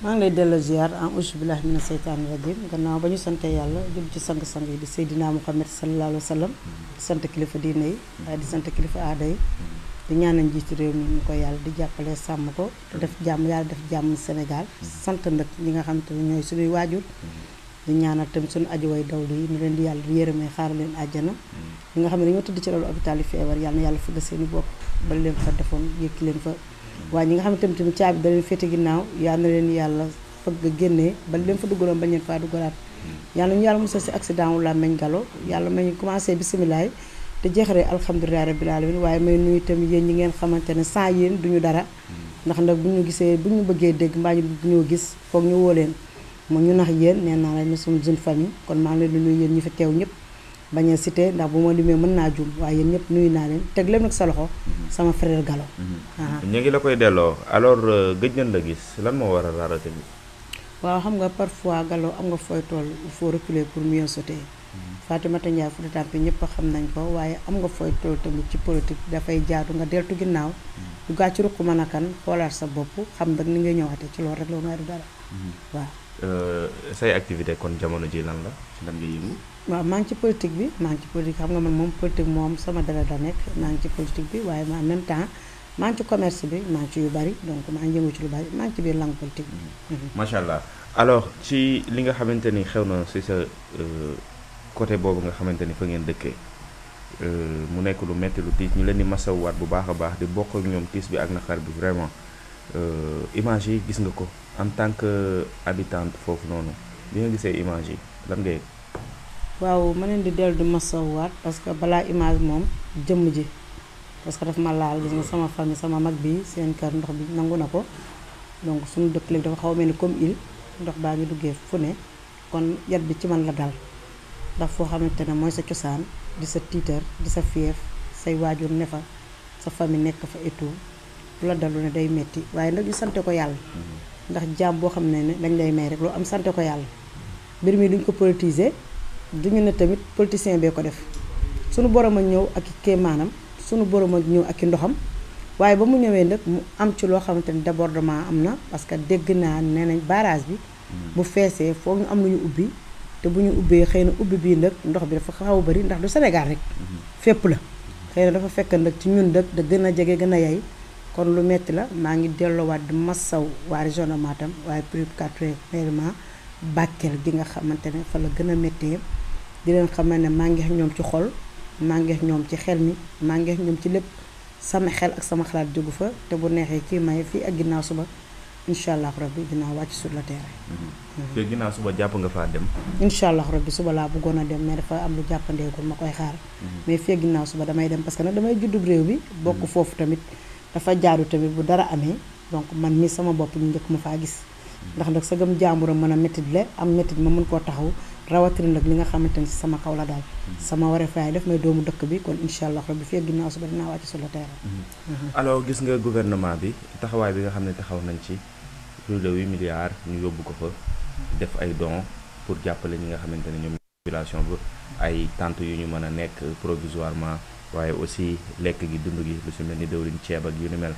maa ngi lay delloo ziar en auzu billahi mina seytaani rajim gannaaw ba ñu sante yàlla jëm ci sang-sang yi di Seydina Muhammad sallallahu alayhi wa sallam di sant kilifa diine yi waaye di sant kilifa aada yi di ñaanal njiitu réew mi ñu ko yàlla di jàppale sàmm ko te def jàmm yàlla def jàmm Sénégal sant nag ñi nga xam te ne ñooy suñuy waajur di ñaanal tamit suñu aju way dawlu yi ñu leen di yàlla di yërëmee xaar leen àjjana ñi nga xam ne dañoo tëdd ci loolu hôpital yi feebar yàlla na yàlla fëgg seeni bopp ba leen fa defoon yëkki leen fa waaye ñi nga xam ne tamit caabi da leen féete ginnaaw yàlla na leen yàlla fëgg génnee ba leen fa duggaloon bañ leen faa duggalaat yàlla ñu yàlla musal si accident wu làmmeñ galo yàlla may ñu commencé bisimilah te jeexaree alhamdulilah rabbil alamin waaye may nuyu itam yéen ñi ngeen xamante ne sans yéen duñu dara ndax nag bu ñu gisee bu ñu bëggee dégg mbaa ñu bëgg ñoo gis foog ñu woo leen moom ñu nax yéen nee naa la ne suñu jeune famille kon maa ngi leen di nuyu yéen ñi fi teew ñëpp bañ a cité ndax bu ma limee mën naa juum waaye yéen ñëpp nuyu naa leen teg leen nag sa loxo sama frère Gallo. ñu ngi la koy delloo alors gëj nañ la gis lan moo war a raarate bi. waaw xam nga parfois Gallo am nga fooy toll il faut reculer pour mieux sauter. Fatimata Ndiaye Fouta Tampi ñëpp xam nañ ko waaye am nga fooy toll tamit ci politique dafay jaadu nga deltu ginnaaw. du gaa ci ruq mën a kan xoolaat sa bopp xam nag ni ngay ñëwaatee ci loolu rek la may du dara waaw. say activité kon jamono ji lan la ci lan nga yëngu. waaw maa ngi ci politique bi maa ngi ci politique xam nga man moom politique moom sama dara la nekk maa ngi ci politique bi waaye en même temps maa ngi ci commerce bi maa ngi ci yu bari donc maa ngi yëngu ci lu bari maa ngi ci biir langue politique bi. macha allah alors ci li nga xamante ni xew na si sa côté boobu nga xamante ni fa ngeen dëkkee mu nekk lu metti lu tiis ñu leen di masawwaat bu baax a baax di bokk ak ñoom tiis bi ak naqar bi vraiment image yi gis nga ko en tant que habitante foofu noonu bi nga gisee image yi lan nga yëg. waaw ma leen di dellu di masawwaat parce que balaa image moom jëmm ji parce que daf ma laal gis nga sama famille sama mag bi seen kër ndox bi nangu na ko donc suñu dëkk léegi dafa xaw a mel ni comme île ndox baa ngi duggee fu ne kon yat bi ci man la dal ndax foo xamante ne mooy sa cosaan di sa tiitar di sa fief say waajur ne fa sa famille nekk fa et tout lu la dalu ne day metti waaye nag ñu sante ko yàlla ndax jaam boo xam ne dañ lay may rek loo am sante ko yàlla mbir mi duñ ko politiser duñu ne tamit politicien bee ko def sunu borom a ñëw ak i kéemaanam sunu borom a ñëw ak i ndoxam waaye ba mu ñëwee nag mu am ci loo xamante ni débordement am na parce que dégg naa nee nañ barrage bi bu feesee foog ñu am lu ñu ubbi te bu ñu ubbee xëy na ubbi bii nag ndox bi dafa xaw a bari ndax du Sénégal rek fépp la xëy na dafa fekk nag ci ñun dëkk da gën a jege gën a yay kon lu metti la maa ngi delloowaat di massaw waa région de Matam waaye plus particulièrement Bakel gi nga xamante ne fa la gën a méttee di leen xamal ne maa ngi ñoom ci xol maa ngi ñoom ci xel mi maa ngi ñoom ci lépp sama xel ak sama xalaat jógu fa te bu neexee kii may fii ak ginnaaw suba incha allah rabbi dinaa wàcc sur le terrain. te ginnaaw suba jàpp nga faa dem. incha allah rabbi suba laa bëggoon a dem mais dafa am lu jàppandeegul ma koy xaar. mais fii ak ginnaaw suba damay dem parce que nag damay juddub réew bi. bokk foofu tamit dafa jaadu tamit bu dara amee donc man mii sama bopp ñu njëkk ma faa gis. ndax nag sa gëm jàmbura mën a métti le am métti ma mën koo taxaw rawatina nag li nga xamante ni sama kaw la daal. sama wareefaay def may doomu dëkk bi kon incha allah rabbi fii ak ginnaaw suba dinaa wàcc sur le terrain. alors gis nga gouvernement bi taxawaay bi nga xam ne taxaw nañ ci plus de 8 milliards ñu yóbbu ko fa def ay dons pour jàppale ñi nga xamante ne ñoom population bi ay tentes yu ñu mën a nekk provisoirement waaye aussi lekk gi dund gi lu si mel ni dëwlin ceeb ak yu ni mel.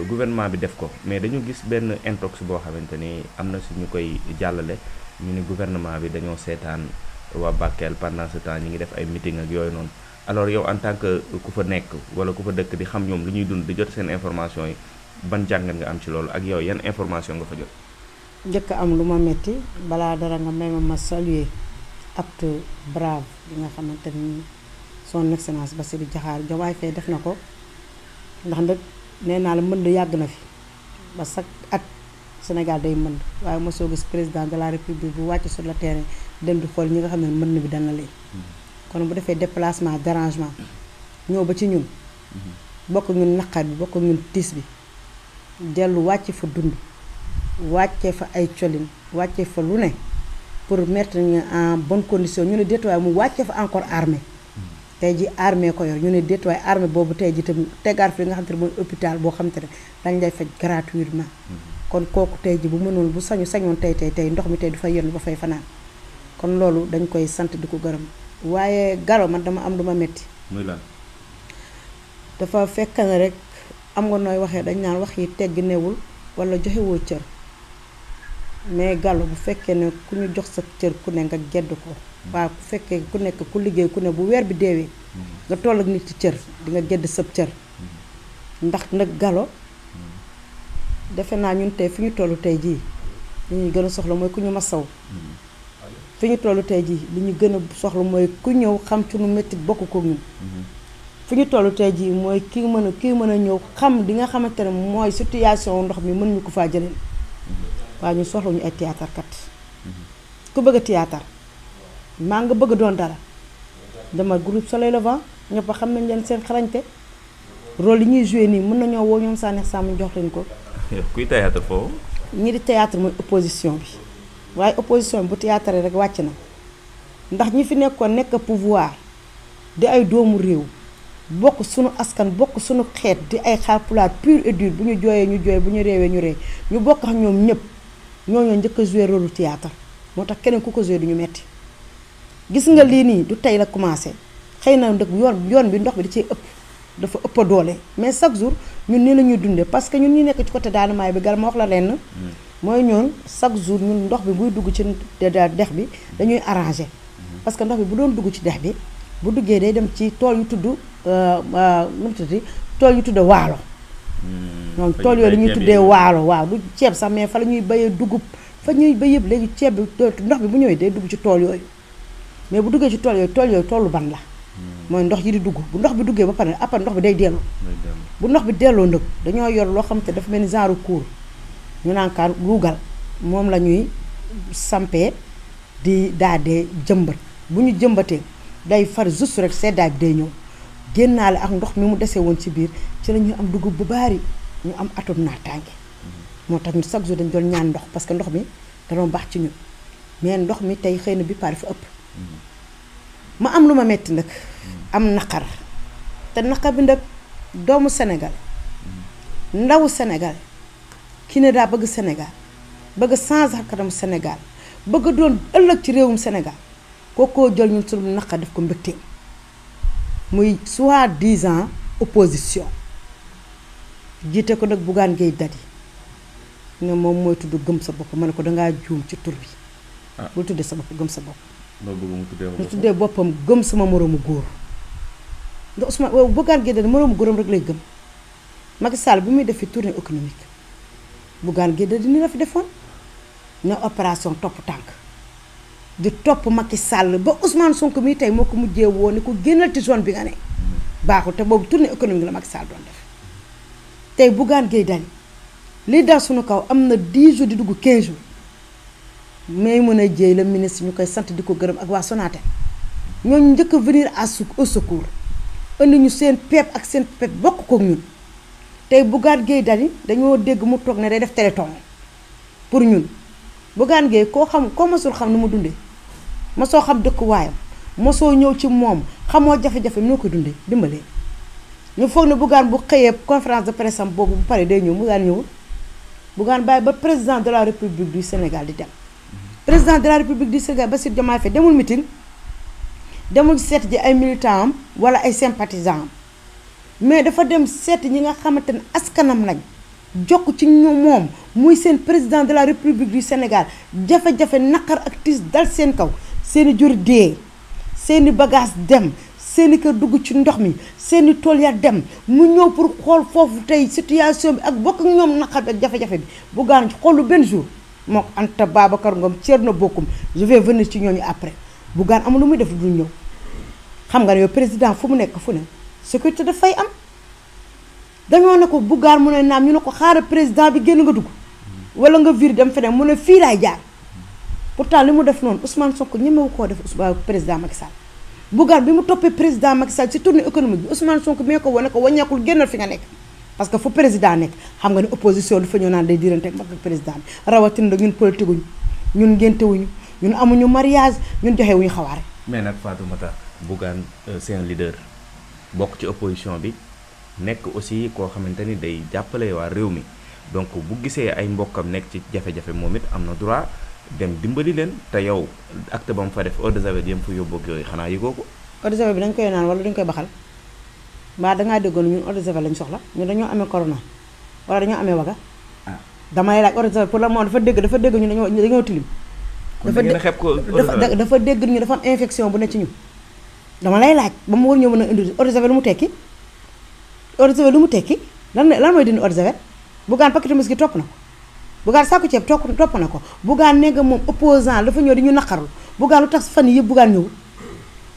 gouvernement bi def ko mais dañu gis benn intox boo xamante ni am na si ñu koy jàllale ñu ni gouvernement bi dañoo seetaan waa Bakel pendant ce temps ñi ngi def ay meeting ak yooyu noonu alors yow en tant que ku fa nekk wala ku fa dëkk di xam ñoom lu ñuy dund di jot seen information yi ban jàngat nga am ci loolu ak yow yan information nga fa jot. njëkk am lu ma metti balaa dara nga may ma saluer acte brave bi nga xamante ni son excellence Bassirou Diakhar Diomaye Faye def na ko ndax nag nee naa la mbënd yàgg na fi ba chaque at Sénégal day mbënd waaye mosoo gis président de la république bu wàcc sur le terrain dem di xool ñi nga xam ne mbënd bi dana leen kon bu defee déplacement dérangement ñëw ba ci ñun bokk ñun naqar bi bokk ñun tiis bi dellu wàcce fa dund wàcce fa ay colin wàcce fa lu ne pour mettre ñu en bonne condition ñu ne déet waaye mu wàcce fa encore armée tey ji armée ko yor ñu ne déet waaye armée boobu tey ji tamit tegaar fi nga xam te ne mooy hôpital boo xam te ne dañ lay faj gratuitement kon kooku tey ji bu mënoon bu sañoon tey ndox mi tey du fa yenn ba fay fanaan kon loolu dañ koy sant di ko gërëm waaye Gallo man dama am lu ma metti muy lan dafa fekk ne rek am nga nooy waxee dañ naan wax yi tegg newul wala joxewoo cër mais Gallo bu fekkee ne ku ñu jox sa cër ku ne nga gedd ko waaw bu fekkee ku nekk ku liggéey ku ne bu weer bi deewee nga toll ak nit ci cër di nga gedd sab cër ndax nag Gallo defe naa ñun tey fi ñu toll tey jii li ñuy gën a soxla mooy ku ñu masaw fi ñu toll tey jii li ñu gën a soxla mooy ku ñëw xam ci nu métti bokk ko ñun fi ñu toll tey jii mooy kii mën a ñëw xam li nga xamante ne mooy situation ndox mi mën ñu ko faa jëlee waaye ñu soxla ñu ay théâtre kat ku bëgg a théâtre maa nga bëgg doon dara dama groupe Soleil Levant ñëpp xam nañ leen seen xarañte rôle yi ñuy joué nii mën nañoo woo ñoom Sanex Samb jox leen ko. kuy théâtre foofu. ñi di théâtre mooy opposition bi waaye opposition bi bu théâtre rek wàcc na ndax ñi fi nekkoon nekk pouvoir di ay doomu réew bokk suñu askan bokk suñu xeet di ay Haalpulaar pur et dur bu ñu jooyee ñu jooy bu ñu réewee ñu réew ñu bokk ak ñoom ñëpp ñooñoo njëkk a joué rôle théâtre moo tax keneen ku ko joué du ñu metti gis nga lii nii du tey la commencé xëy na nag yoon bi ndox bi da cee ëpp dafa ëpp doole mais chaque jour ñun nii la ñuy dundee parce que ñun ñi nekk ci côté Daanamaay bi Gallo ma wax la lenn mooy ñoon chaque jour ñun ndox bi buy dugg ci dex bi dañuy arrangé parce que ndox bi bu doon dugg ci dex bi bu duggee day dem ci tool yu tudd nu mu tudd tool yu tudd waalo ñoom tool yooyu la ñuy tuddee waalo waaw du ceeb sax mais fa la ñuy bayee dugub fa ñuy bay yëpp léegi ceeb bi ndox bi bu ñëwee day dugg ci tool yooyu mais bu duggee ci tool yooyu toolu ban la mooy ndox yi di dugg bu ndox bi duggee ba pare après ndox bi day dellu bu ndox bi delloo nag dañoo yor loo xam te dafa mel ni genre cour ñu naan kaan ruugal moom la ñuy sampee di daadee jëmbat bu ñu jëmbatee day far juste rek seddaay bi day ñëw génnaale ak ndox mi mu desee woon ci biir ci la ñuy am dugub bu bari ñu am atum naataange moo tax ñu chaque jour dañ doon ñaan ndox parce que ndox mi da doon baax ci ñun mais ndox mi tey xëy na bi pare dafa ëpp ma am lu ma metti nag am naqar te naqar bi nag doomu Sénégal ndawu Sénégal ki ne daa bëgg Sénégal bëgg changer kanamu Sénégal bëgg doon ëllëg ci réewum Sénégal kookoo jël ñun suñu naqar def ko mbégteem muy soi-disant opposition jiite ko nag Bougane Gueye Dany ne moom mooy tudd gëm sa bopp ma ne ko dangaa juum ci tur bi bul tuddee sa bopp gëm sa bopp mu tuddee boppam gëm sama moroomu góor ndax Ousmane Bougane Gueye Dany moroomu góoram rek lay gëm Macky Sall bi muy def fi tournée économique Bougane Gueye Dany ni la fi defoon ne opération topp tànk di topp Macky Sall ba Ousmane Sonko mi tey moo ko mujjee woo ne ko génnal ci zone bi nga ne baaxul te boobu tournée économique la Macky Sall doon def tey Bougane Gueye Dany lii dal suñu kaw am na 10 jours di dugg 15 jours mais mën a jéey la ministre ñu koy sant di ko gërëm ak waa Sonatel ñooñu njëkk a venir au secours indi ñu seen pepp ak seen pepp bokk kook ñun tey Bougane Gueye Dany dañoo dégg mu toog ne day def téléthon pour ñun Bougane Gueye koo mosul xam nu mu dundee mosoo xam dëkkuwaayam mosoo ñëw ci moom xamoo jafe-jafe noo ko dundee dimbalee ñu foog ne Bougane bu xëyee conférence de presse am boobu bu pare day ñëw Bougane ñëwul Bougane bàyyi ba président de la République du Sénégal di dem président de la République du Sénégal Bassirou Diomaye Faye demul meeting demul seet ji ay militants am wala ay sympathisants am mais dafa dem seet ñi nga xamante ne askanam lañ jokk ci ñu moom muy seen président de la République du Sénégal jafe-jafe naqar ak tiis dal seen kaw seeni jur dee seeni bagage dem seeni kër dugg ci ndox mi seeni tool ya dem mu ñëw pour xool foofu tey situation bi ak bokk ak ñoom naqar bi ak jafe-jafe bi Bougane xoolu benn jour moo Anta Babacar Ngom Thierno Bocoum je vais venir ci ñooñu après Bougane amul lu muy def du ñëw xam nga ne yow président fu mu nekk fu ne sécurité dafay am dañoo ne ko Bougane mu ne naam ñu ne ko xaaral président bi génn nga dugg wala nga vir dem feneen mu ne fii laay jaar pourtant li mu def noonu Ousmane Sonko ñemewu koo def président Macky Sall Bougane bi mu toppee président Macky Sall ci tournée économique bi Ousmane Sonko mee ko wane ko wàññeekul génnal fi nga nekk parce que fu président nekk xam nga ne opposition du fa ñëw naan day diirante ak président bi rawatina nag ñun politique wuñu ñun ngéntewuñu ñun amuñu mariage ñun joxewuñu xawaare. mais nag Fatoumata Bougane c'est un leader bokk ci opposition bi nekk aussi koo xamante ni day jàppale waa réew mi donc bu gisee ay mbokkam nekk ci jafe-jafe moom it am na droit dem dimbali leen te yow acte ba mu fa def eau de javel yëm fa yóbbu ak yooyu xanaa yëgoo ko. eau de javel bi dañ koy naan wala dañ koy baxal mbaa dangaa déggoon ñun eau de javel lañ soxla ñun dañoo amee corona wala dañoo amee waga. damay laaj eau de javel pour le moment dafa dégg ñu dañoo tilim. dafa dégg ñu dafa am infection bu ne ci ñu. dama lay laaj ba mu war ñoo mën a indi eau de javel lu mu tekki eau de javel lu mu tekki lan mooy dindi eau de javel Bougane paquetu miski topp na ko Bougane sàkku ceeb topp na ko Bougane ne nga moom opposant dafa ñëw di ñu naqarlu Bougane lu tax fan yii yëpp Bougane ñëwul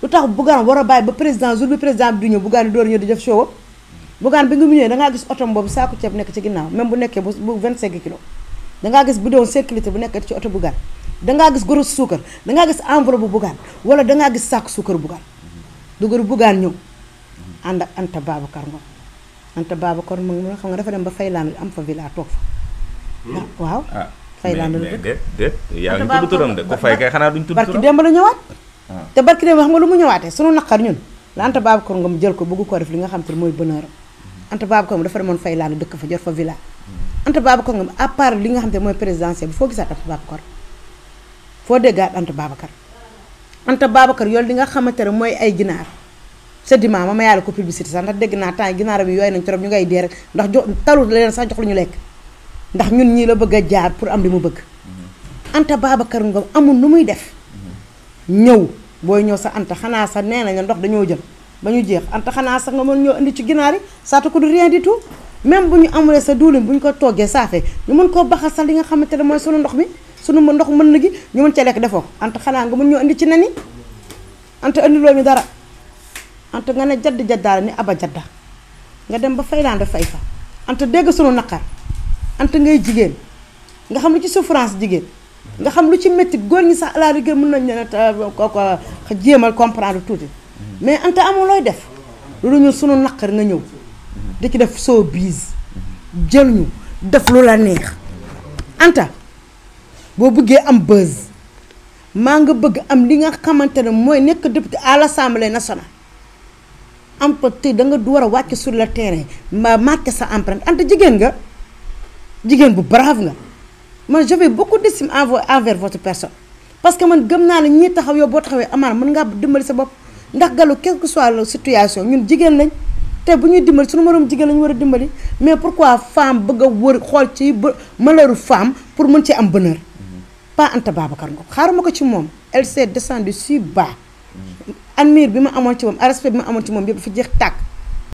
lu tax Bougane war a bàyyi ba président jour bi président bi du ñëw Bougane di door ñëw di def show Bougane bi nga mu ñëwee dangaa gis oto boobu sàkku ceeb nekk ci ginnaaw même bu nekkee bu 25 kilos dangaa gis bidon 5 litres bu nekk ci oto Bougane dangaa gis goro suukar dangaa gis enveloppe bu Bougane wala dangaa gis sàkku suukar Bougane dugaru Bougane ñëw ànd ak Anta Babacar Ngom Anta Babacar Ngom xam nga dafa dem ba Fayland am fa villa toog fa waaw Fayland la déet yaa ngi tudd turam de ko fay kay xanaa duñ tudd turam barki démb la ñëwaat te barki démb xam nga lu mu ñëwaatee sunu naqar ñun la Anta Babacar Ngom jël ko bëgg ko def li nga xam te mooy bonheur Anta Babacar Ngom dafa demoon Fayland dëkk fa jot fa villa Anta Babacar Ngom à part li nga xam te mooy présidentiel bi foo gisaat Anta Babacar foo déggaat Anta Babacar yoolu li nga xamante ne mooy ay ginaar sédiment ma yàlla ko publicité sax ndax dégg naa temps yi ginaar bi yooyu nañ trop ñu ngay dee rek ndax talu leen sax jox lu ñu lekk ndax ñun ñii la bëgg a jaar pour am li mu bëgg Anta Babacar Ngom amul nu muy def ñëw booy ñëw sa Anta xanaa sax nee nañ ndox dañoo jël ba ñu jeex Anta xanaa sax nga mën ñoo indi ci ginaar yi saatu ko du rien du tout même bu ñu amulee sa duulin bu ñu ko toggee saafee ñu mën koo baxal sax li nga xamante ne mooy sunu ndox mi sunu ndox mën na gi ñu mën ca lekk defoo ko Anta xanaa nga mën ñoo indi ci nen yi Anta indi loo ñu dara Anta nga ne jadd jaddaale ni aba jadda nga dem ba Fayland fay fa Anta dégg sunu naqar Anta ngay jigéen nga xam lu ci souffrance jigéen nga xam lu ci métti góor ñi sax à la rigueur mën nañ leen ko jéemal comprendre tuuti mais Anta amul looy def loolu ñun sunu naqar nga ñëw di ci def soo biis jël ñu def lu la neex Anta boo bëggee am buzz maa nga bëgg am li nga xamante ne mooy nekk député à l'Assemblée nationale am peut-être da nga war a wàcc sur le terrain ma marqué sa empreinte Anta jigéen nga jigéen bu brave nga man j'avais beaucoup d'estime envers votre personne parce que man gëm naa ne ñii taxaw yow boo taxawee amaana mën ngaa dimbali sa bopp ndax galu quelle que soit la situation ñun jigéen lañ te bu ñuy dimbali suñu moroom jigéen lañu war a dimbali mais pourquoi femme bëgg a wër xool ci malheuru femme pour mën ci am bonheur pas Anta Babacar Ngom xaaruma ko ci moom elle s'est descendue si bas admire bi ma amoon ci moom respect bi ma amoon ci moom yëpp dafa jeex tàkk